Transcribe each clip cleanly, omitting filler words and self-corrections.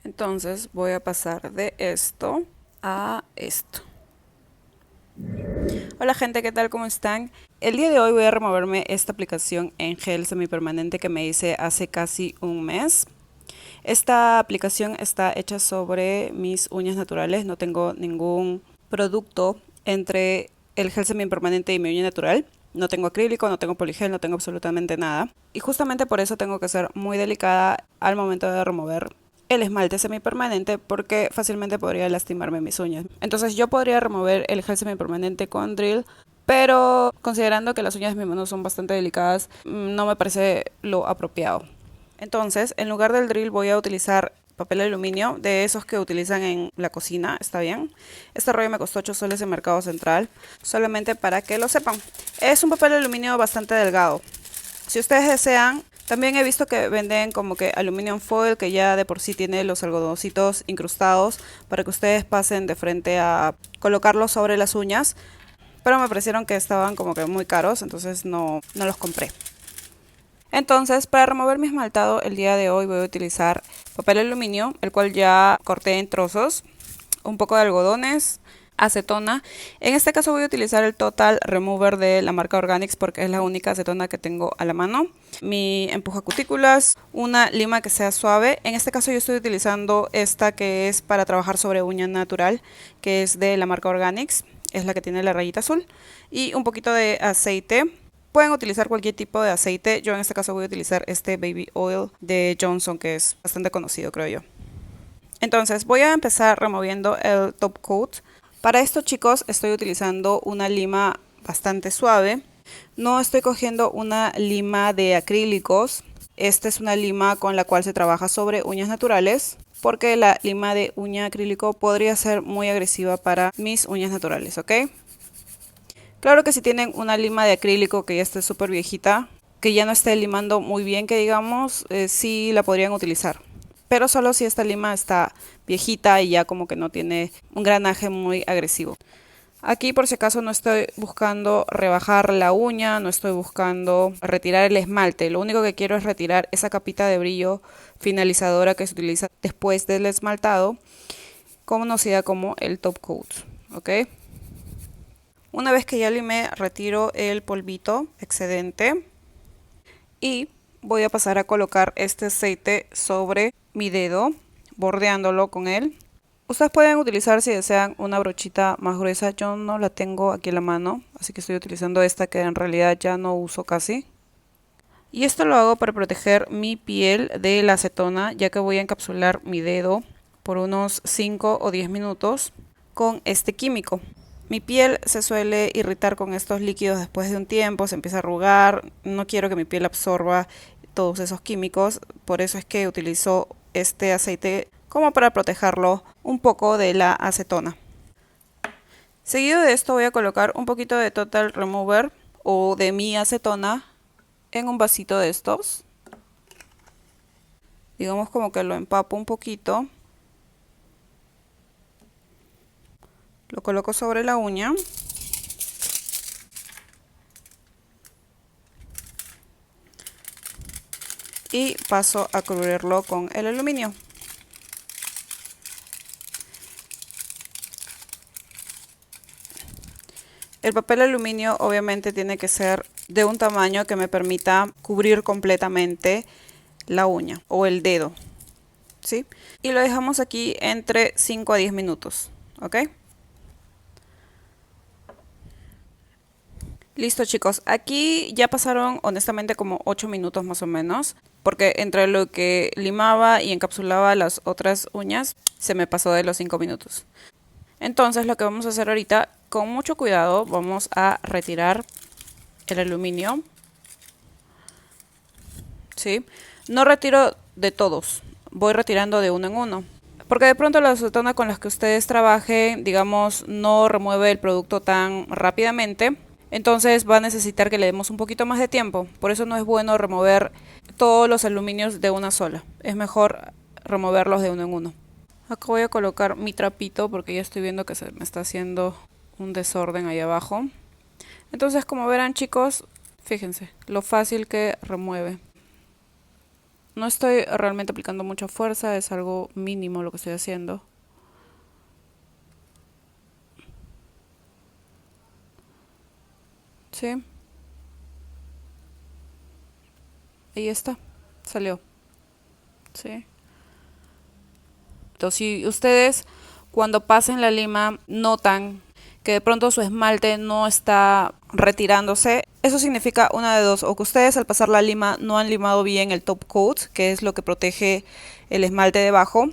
Entonces voy a pasar de esto a esto. Hola gente, ¿qué tal? ¿Cómo están? El día de hoy voy a removerme esta aplicación en gel semipermanente que me hice hace casi un mes. Esta aplicación está hecha sobre mis uñas naturales, no tengo ningún producto entre el gel semipermanente y mi uña natural. No tengo acrílico, no tengo poligel, no tengo absolutamente nada. Y justamente por eso tengo que ser muy delicada al momento de remover el esmalte semipermanente porque fácilmente podría lastimarme mis uñas. Entonces yo podría remover el gel semipermanente con drill, pero considerando que las uñas de mi mano son bastante delicadas, no me parece lo apropiado. Entonces, en lugar del drill voy a utilizar papel aluminio, de esos que utilizan en la cocina, ¿está bien? Este rollo me costó 8 soles en Mercado Central, solamente para que lo sepan. Es un papel aluminio bastante delgado. Si ustedes desean, también he visto que venden como que aluminum foil, que ya de por sí tiene los algodoncitos incrustados, para que ustedes pasen de frente a colocarlos sobre las uñas. Pero me parecieron que estaban como que muy caros, entonces no los compré. Entonces, para remover mi esmaltado, el día de hoy voy a utilizar papel aluminio, el cual ya corté en trozos, un poco de algodones, acetona. En este caso voy a utilizar el Total Remover de la marca Organics porque es la única acetona que tengo a la mano. Mi empujacutículas, una lima que sea suave. En este caso yo estoy utilizando esta que es para trabajar sobre uña natural, que es de la marca Organics, es la que tiene la rayita azul. Y un poquito de aceite. Pueden utilizar cualquier tipo de aceite. Yo en este caso voy a utilizar este Baby Oil de Johnson, que es bastante conocido, creo yo. Entonces voy a empezar removiendo el top coat. Para esto, chicos, estoy utilizando una lima bastante suave. No estoy cogiendo una lima de acrílicos. Esta es una lima con la cual se trabaja sobre uñas naturales, porque la lima de uña acrílico podría ser muy agresiva para mis uñas naturales, ¿ok? Claro que si tienen una lima de acrílico que ya esté súper viejita, que ya no esté limando muy bien, que digamos, sí la podrían utilizar. Pero solo si esta lima está viejita y ya como que no tiene un granaje muy agresivo. Aquí por si acaso no estoy buscando rebajar la uña, no estoy buscando retirar el esmalte. Lo único que quiero es retirar esa capita de brillo finalizadora que se utiliza después del esmaltado, conocida como el top coat, ¿ok? Una vez que ya limé, retiro el polvito excedente y voy a pasar a colocar este aceite sobre mi dedo, bordeándolo con él. Ustedes pueden utilizar, si desean, una brochita más gruesa. Yo no la tengo aquí en la mano, así que estoy utilizando esta que en realidad ya no uso casi. Y esto lo hago para proteger mi piel de la acetona, ya que voy a encapsular mi dedo por unos 5 o 10 minutos con este químico. Mi piel se suele irritar con estos líquidos después de un tiempo, se empieza a arrugar, no quiero que mi piel absorba todos esos químicos, por eso es que utilizo este aceite como para protegerlo un poco de la acetona. Seguido de esto voy a colocar un poquito de Total Remover o de mi acetona en un vasito de estos. Digamos como que lo empapo un poquito. Lo coloco sobre la uña. Y paso a cubrirlo con el aluminio. El papel aluminio obviamente tiene que ser de un tamaño que me permita cubrir completamente la uña o el dedo, ¿sí? Y lo dejamos aquí entre 5 a 10 minutos, ¿ok? Listo, chicos, aquí ya pasaron honestamente como 8 minutos más o menos, porque entre lo que limaba y encapsulaba las otras uñas se me pasó de los 5 minutos. Entonces lo que vamos a hacer ahorita, con mucho cuidado, vamos a retirar el aluminio, ¿sí? No retiro de todos, voy retirando de uno en uno. Porque de pronto la acetona con las que ustedes trabajen, digamos, no remueve el producto tan rápidamente. Entonces va a necesitar que le demos un poquito más de tiempo. Por eso no es bueno remover todos los aluminios de una sola. Es mejor removerlos de uno en uno. Acá voy a colocar mi trapito porque ya estoy viendo que se me está haciendo un desorden ahí abajo. Entonces, como verán, chicos, fíjense lo fácil que remueve. No estoy realmente aplicando mucha fuerza, es algo mínimo lo que estoy haciendo. Sí, ahí está, salió. Sí. Entonces, si ustedes cuando pasen la lima notan que de pronto su esmalte no está retirándose, eso significa una de dos, o que ustedes al pasar la lima no han limado bien el top coat, que es lo que protege el esmalte debajo,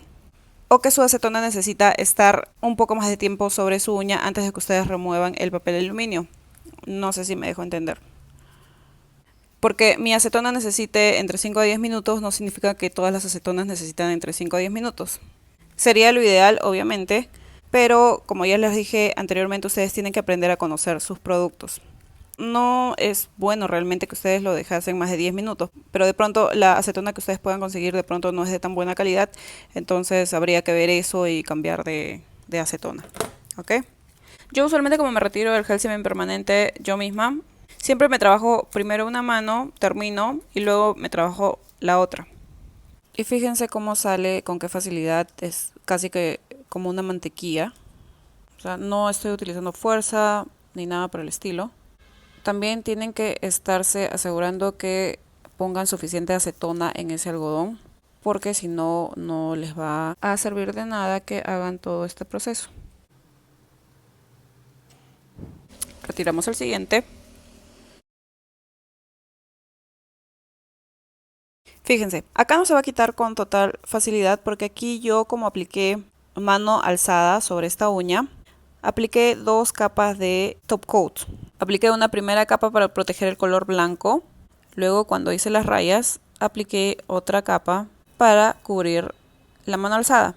o que su acetona necesita estar un poco más de tiempo sobre su uña antes de que ustedes remuevan el papel de aluminio. No sé si me dejo entender. Porque mi acetona necesite entre 5 a 10 minutos no significa que todas las acetonas necesitan entre 5 a 10 minutos. Sería lo ideal, obviamente, pero como ya les dije anteriormente, ustedes tienen que aprender a conocer sus productos. No es bueno realmente que ustedes lo dejasen más de 10 minutos, pero de pronto la acetona que ustedes puedan conseguir de pronto no es de tan buena calidad, entonces habría que ver eso y cambiar de acetona. ¿Ok? Yo usualmente como me retiro del gel semipermanente yo misma, siempre me trabajo primero una mano, termino y luego me trabajo la otra. Y fíjense cómo sale, con qué facilidad, es casi que como una mantequilla. O sea, no estoy utilizando fuerza ni nada por el estilo. También tienen que estarse asegurando que pongan suficiente acetona en ese algodón, porque si no, no les va a servir de nada que hagan todo este proceso. Retiramos el siguiente. Fíjense, acá no se va a quitar con total facilidad porque aquí yo como apliqué mano alzada sobre esta uña, apliqué dos capas de top coat. Apliqué una primera capa para proteger el color blanco, luego cuando hice las rayas apliqué otra capa para cubrir la mano alzada.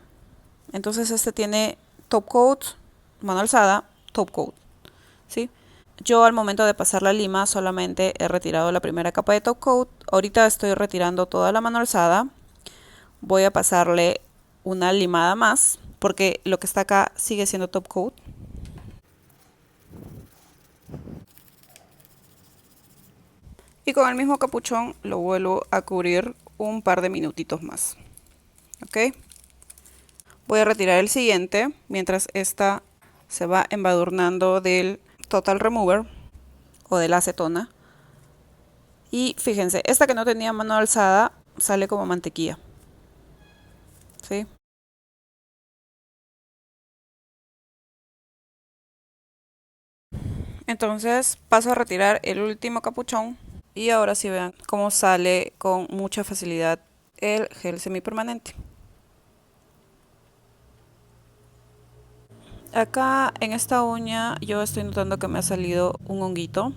Entonces este tiene top coat, mano alzada, top coat, ¿sí? Yo al momento de pasar la lima solamente he retirado la primera capa de top coat. Ahorita estoy retirando toda la mano alzada. Voy a pasarle una limada más porque lo que está acá sigue siendo top coat. Y con el mismo capuchón lo vuelvo a cubrir un par de minutitos más. ¿Ok? Voy a retirar el siguiente mientras esta se va embadurnando del Total Remover o de la acetona. Y fíjense, esta que no tenía mano alzada sale como mantequilla. ¿Sí? Entonces paso a retirar el último capuchón y ahora sí vean cómo sale con mucha facilidad el gel semipermanente. Acá en esta uña yo estoy notando que me ha salido un honguito,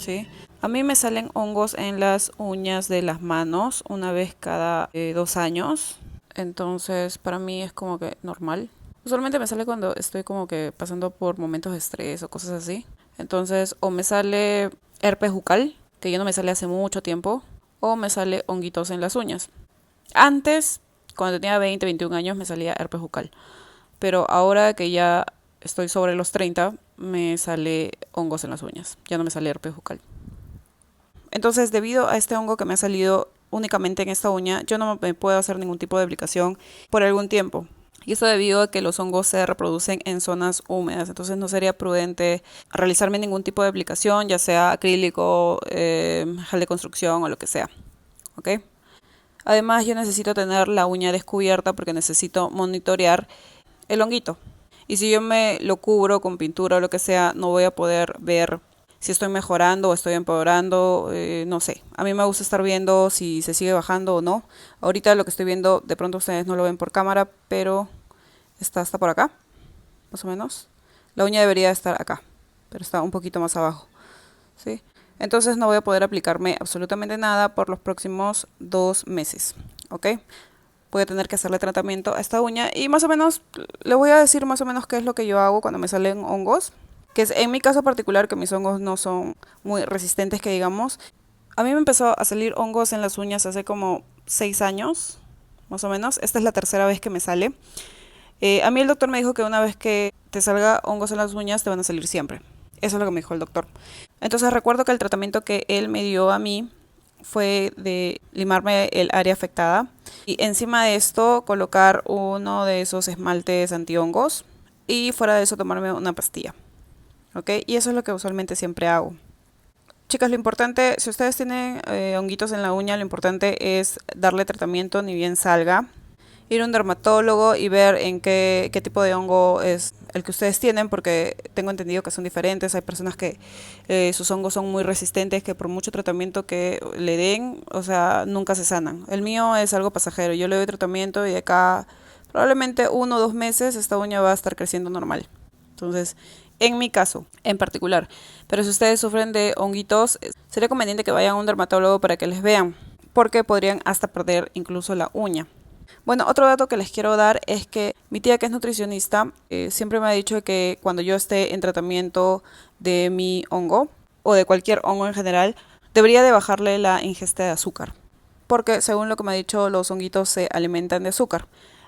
¿sí? A mí me salen hongos en las uñas de las manos una vez cada 2 años, entonces para mí es como que normal. Usualmente me sale cuando estoy como que pasando por momentos de estrés o cosas así. Entonces o me sale herpes bucal, que ya no me sale hace mucho tiempo, o me sale honguitos en las uñas. Antes, cuando tenía 20, 21 años, me salía herpes bucal. Pero ahora que ya estoy sobre los 30, me sale hongos en las uñas. Ya no me sale herpes bucal. Entonces, debido a este hongo que me ha salido únicamente en esta uña, yo no me puedo hacer ningún tipo de aplicación por algún tiempo. Y esto debido a que los hongos se reproducen en zonas húmedas. Entonces no sería prudente realizarme ningún tipo de aplicación, ya sea acrílico, gel de construcción o lo que sea. ¿Ok? Además yo necesito tener la uña descubierta porque necesito monitorear el honguito. Y si yo me lo cubro con pintura o lo que sea, no voy a poder ver si estoy mejorando o estoy empeorando, no sé. A mí me gusta estar viendo si se sigue bajando o no. Ahorita lo que estoy viendo, de pronto ustedes no lo ven por cámara, pero está hasta por acá, más o menos. La uña debería estar acá, pero está un poquito más abajo, ¿sí? Entonces no voy a poder aplicarme absolutamente nada por los próximos 2 meses, ¿ok? Voy a tener que hacerle tratamiento a esta uña y más o menos, le voy a decir más o menos qué es lo que yo hago cuando me salen hongos, que es en mi caso particular que mis hongos no son muy resistentes que digamos. A mí me empezó a salir hongos en las uñas hace como 6 años, más o menos. Esta es la tercera vez que me sale. A mí el doctor me dijo que una vez que te salga hongos en las uñas te van a salir siempre. Eso es lo que me dijo el doctor. Entonces recuerdo que el tratamiento que él me dio a mí fue de limarme el área afectada y encima de esto colocar uno de esos esmaltes antihongos y fuera de eso tomarme una pastilla, ¿ok? Y eso es lo que usualmente siempre hago. Chicas, lo importante, si ustedes tienen honguitos en la uña, lo importante es darle tratamiento ni bien salga. Ir a un dermatólogo y ver en qué tipo de hongo es el que ustedes tienen, porque tengo entendido que son diferentes. Hay personas que sus hongos son muy resistentes, que por mucho tratamiento que le den, o sea, nunca se sanan. El mío es algo pasajero, yo le doy tratamiento y de acá probablemente 1 o 2 meses esta uña va a estar creciendo normal. Entonces, en mi caso, en particular. Pero si ustedes sufren de honguitos, sería conveniente que vayan a un dermatólogo para que les vean, porque podrían hasta perder incluso la uña. Bueno, otro dato que les quiero dar es que mi tía, que es nutricionista, siempre me ha dicho que cuando yo esté en tratamiento de mi hongo o de cualquier hongo en general, debería de bajarle la ingesta de azúcar, porque según lo que me ha dicho, los honguitos se alimentan de azúcar.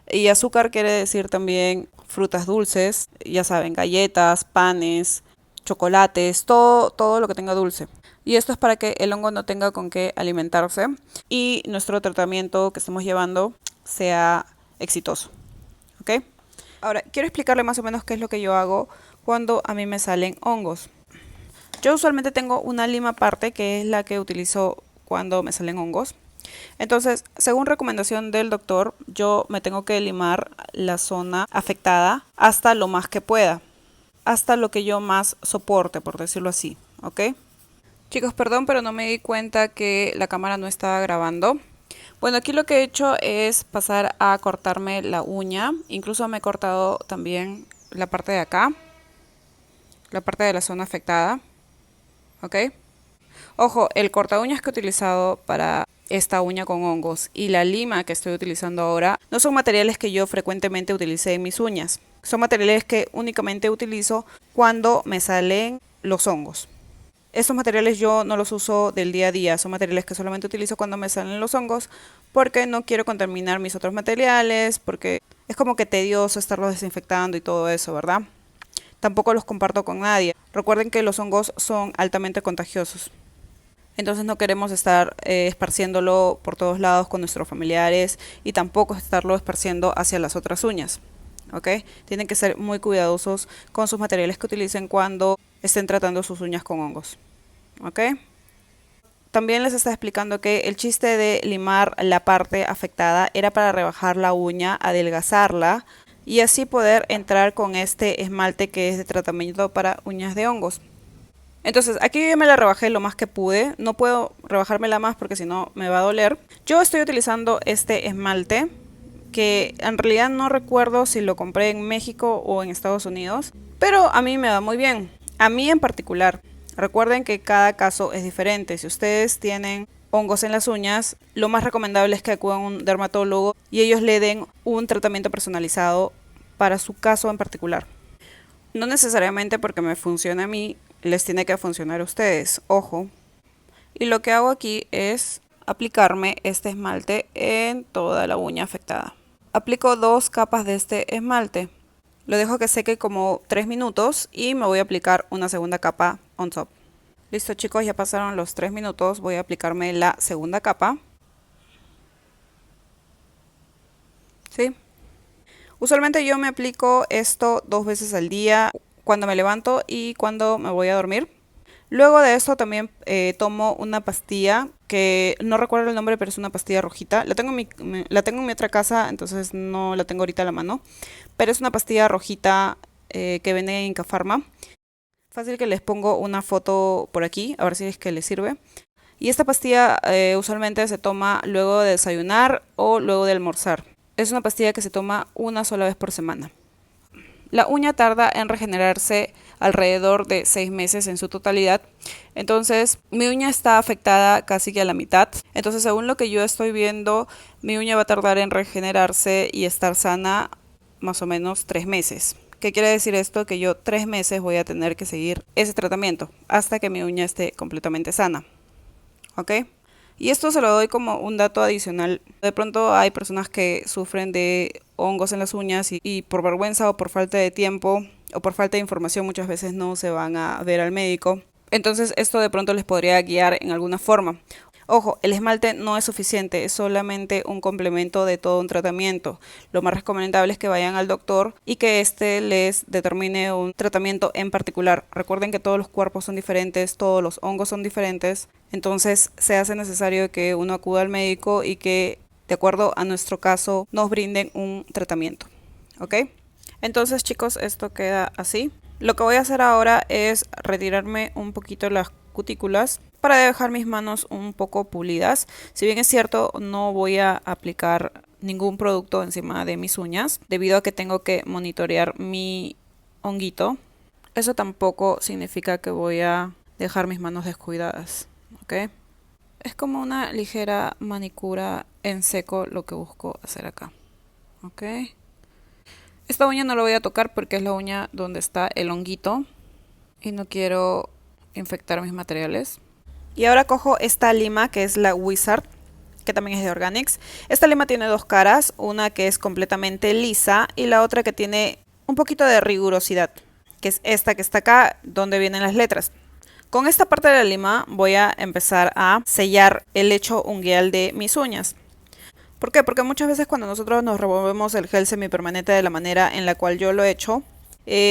Y azúcar quiere decir también frutas dulces, ya saben, galletas, panes, chocolates, todo lo que tenga dulce. Y esto es para que el hongo no tenga con qué alimentarse y nuestro tratamiento que estemos llevando sea exitoso, ¿ok? Ahora, quiero explicarle más o menos qué es lo que yo hago cuando a mí me salen hongos. Yo usualmente tengo una lima aparte, que es la que utilizo cuando me salen hongos. Entonces, según recomendación del doctor, yo me tengo que limar la zona afectada hasta lo más que pueda, hasta lo que yo más soporte, por decirlo así, ¿ok? Chicos, perdón, pero no me di cuenta que la cámara no estaba grabando. Bueno, aquí lo que he hecho es pasar a cortarme la uña. Incluso me he cortado también la parte de acá, la parte de la zona afectada, ¿ok? Ojo, el corta uñas que he utilizado para esta uña con hongos y la lima que estoy utilizando ahora no son materiales que yo frecuentemente utilicé en mis uñas. Son materiales que únicamente utilizo cuando me salen los hongos. Estos materiales yo no los uso del día a día, son materiales que solamente utilizo cuando me salen los hongos porque no quiero contaminar mis otros materiales, porque es como que tedioso estarlos desinfectando y todo eso, ¿verdad? Tampoco los comparto con nadie. Recuerden que los hongos son altamente contagiosos. Entonces no queremos estar esparciéndolo por todos lados con nuestros familiares y tampoco estarlo esparciendo hacia las otras uñas, ¿ok? Tienen que ser muy cuidadosos con sus materiales que utilicen cuando estén tratando sus uñas con hongos, ¿ok? También les estaba explicando que el chiste de limar la parte afectada era para rebajar la uña, adelgazarla y así poder entrar con este esmalte que es de tratamiento para uñas de hongos. Entonces aquí yo me la rebajé lo más que pude, no puedo rebajármela más porque si no me va a doler. Yo estoy utilizando este esmalte que en realidad no recuerdo si lo compré en México o en Estados Unidos, pero a mí me va muy bien, a mí en particular. Recuerden que cada caso es diferente. Si ustedes tienen hongos en las uñas, lo más recomendable es que acudan a un dermatólogo y ellos le den un tratamiento personalizado para su caso en particular. No necesariamente porque me funcione a mí, les tiene que funcionar a ustedes, ojo. Y lo que hago aquí es aplicarme este esmalte en toda la uña afectada. Aplico 2 capas de este esmalte. Lo dejo que seque como 3 minutos y me voy a aplicar una segunda capa on top. Listo chicos, ya pasaron los 3 minutos, voy a aplicarme la segunda capa. ¿Sí? Usualmente yo me aplico esto 2 veces al día, cuando me levanto y cuando me voy a dormir. Luego de esto también tomo una pastilla que no recuerdo el nombre, pero es una pastilla rojita. La tengo en mi otra casa, entonces no la tengo ahorita a la mano. Pero es una pastilla rojita que vende en Incafarma. Fácil que les pongo una foto por aquí, a ver si es que les sirve. Y esta pastilla usualmente se toma luego de desayunar o luego de almorzar. Es una pastilla que se toma una sola vez por semana. La uña tarda en regenerarse alrededor de 6 meses en su totalidad. Entonces mi uña está afectada casi que a la mitad. Entonces según lo que yo estoy viendo, mi uña va a tardar en regenerarse y estar sana más o menos 3 meses. ¿Qué quiere decir esto? Que yo 3 meses voy a tener que seguir ese tratamiento hasta que mi uña esté completamente sana. ¿Ok? Y esto se lo doy como un dato adicional. De pronto hay personas que sufren de hongos en las uñas y por vergüenza o por falta de tiempo o por falta de información muchas veces no se van a ver al médico. Entonces esto de pronto les podría guiar en alguna forma. Ojo, el esmalte no es suficiente, es solamente un complemento de todo un tratamiento. Lo más recomendable es que vayan al doctor y que éste les determine un tratamiento en particular. Recuerden que todos los cuerpos son diferentes, todos los hongos son diferentes, entonces se hace necesario que uno acuda al médico y que, de acuerdo a nuestro caso, nos brinden un tratamiento. ¿Ok? Entonces, chicos, esto queda así. Lo que voy a hacer ahora es retirarme un poquito las cutículas para dejar mis manos un poco pulidas. Si bien es cierto, no voy a aplicar ningún producto encima de mis uñas debido a que tengo que monitorear mi honguito. Eso tampoco significa que voy a dejar mis manos descuidadas, ¿ok? Es como una ligera manicura en seco lo que busco hacer acá, ¿ok? Esta uña no la voy a tocar porque es la uña donde está el honguito y no quiero infectar mis materiales. Y ahora cojo esta lima que es la Wizard, que también es de Organics. Esta lima tiene dos caras, una que es completamente lisa y la otra que tiene un poquito de rigurosidad, que es esta que está acá donde vienen las letras. Con esta parte de la lima voy a empezar a sellar el lecho ungueal de mis uñas. ¿Por qué? Porque muchas veces cuando nosotros nos removemos el gel semipermanente de la manera en la cual yo lo he hecho,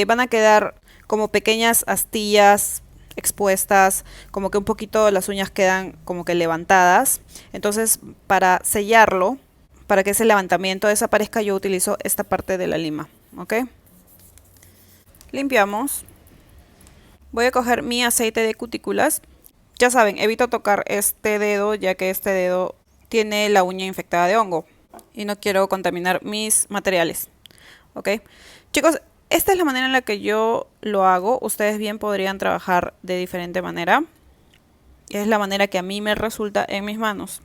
van a quedar como pequeñas astillas expuestas, como que un poquito las uñas quedan como que levantadas. Entonces, para sellarlo, para que ese levantamiento desaparezca, yo utilizo esta parte de la lima, ¿ok? Limpiamos. Voy a coger mi aceite de cutículas. Ya saben, evito tocar este dedo ya que este dedo tiene la uña infectada de hongo y no quiero contaminar mis materiales, ¿ok? Chicos, esta es la manera en la que yo lo hago. Ustedes bien podrían trabajar de diferente manera. Es la manera que a mí me resulta en mis manos.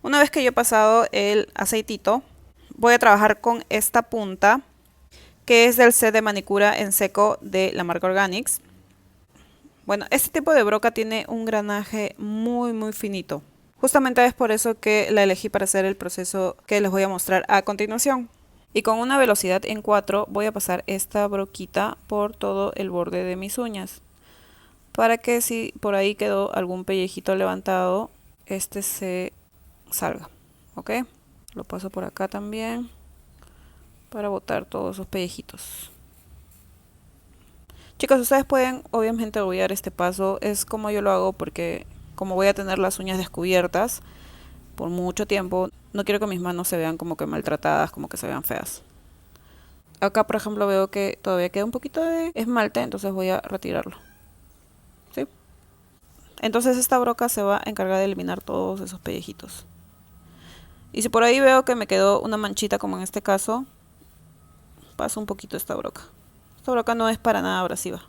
Una vez que yo he pasado el aceitito, voy a trabajar con esta punta que es del set de manicura en seco de la marca Organics. Bueno, este tipo de broca tiene un granaje muy finito. Justamente es por eso que la elegí para hacer el proceso que les voy a mostrar a continuación. Y con una velocidad en 4 voy a pasar esta broquita por todo el borde de mis uñas. Para que si por ahí quedó algún pellejito levantado, este se salga. ¿Ok? Lo paso por acá también para botar todos esos pellejitos. Chicos, ustedes pueden obviamente obviar este paso. Es como yo lo hago porque como voy a tener las uñas descubiertas por mucho tiempo, no quiero que mis manos se vean como que maltratadas, como que se vean feas. Acá, por ejemplo, veo que todavía queda un poquito de esmalte, entonces voy a retirarlo. ¿Sí? Entonces esta broca se va a encargar de eliminar todos esos pellejitos. Y si por ahí veo que me quedó una manchita, como en este caso, paso un poquito esta broca. Esta broca no es para nada abrasiva.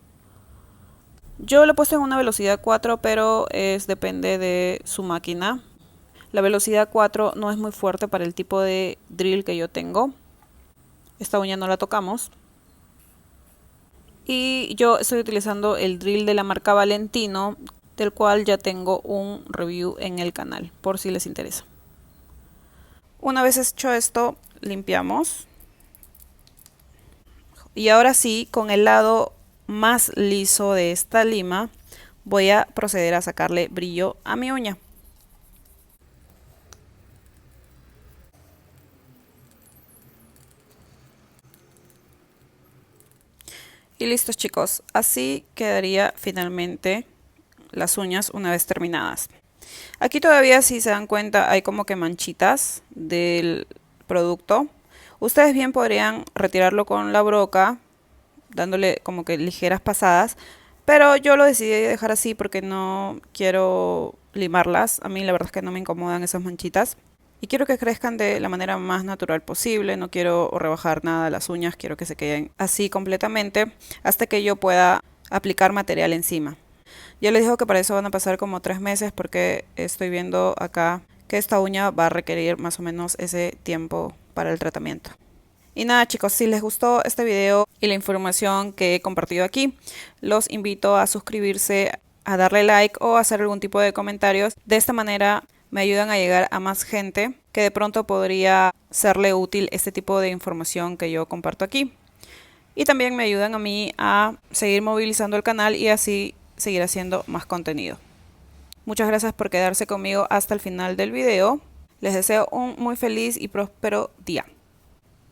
Yo lo he puesto en una velocidad 4, pero depende de su máquina. La velocidad 4 no es muy fuerte para el tipo de drill que yo tengo. Esta uña no la tocamos. Y yo estoy utilizando el drill de la marca Valentino, del cual ya tengo un review en el canal, por si les interesa. Una vez hecho esto, limpiamos. Y ahora sí, con el lado más liso de esta lima, voy a proceder a sacarle brillo a mi uña. Y listos, chicos, así quedaría finalmente las uñas una vez terminadas. Aquí todavía, si se dan cuenta, hay como que manchitas del producto. Ustedes bien podrían retirarlo con la broca, dándole como que ligeras pasadas, pero yo lo decidí dejar así porque no quiero limarlas. A mí la verdad es que no me incomodan esas manchitas. Y quiero que crezcan de la manera más natural posible, no quiero rebajar nada de las uñas, quiero que se queden así completamente hasta que yo pueda aplicar material encima. Ya les digo que para eso van a pasar como 3 meses porque estoy viendo acá que esta uña va a requerir más o menos ese tiempo para el tratamiento. Y nada, chicos, si les gustó este video y la información que he compartido aquí, los invito a suscribirse, a darle like o a hacer algún tipo de comentarios. De esta manera me ayudan a llegar a más gente que de pronto podría serle útil este tipo de información que yo comparto aquí. Y también me ayudan a mí a seguir movilizando el canal y así seguir haciendo más contenido. Muchas gracias por quedarse conmigo hasta el final del video. Les deseo un muy feliz y próspero día.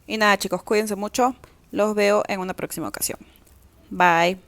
Y nada chicos, cuídense mucho. Los veo en una próxima ocasión. Bye.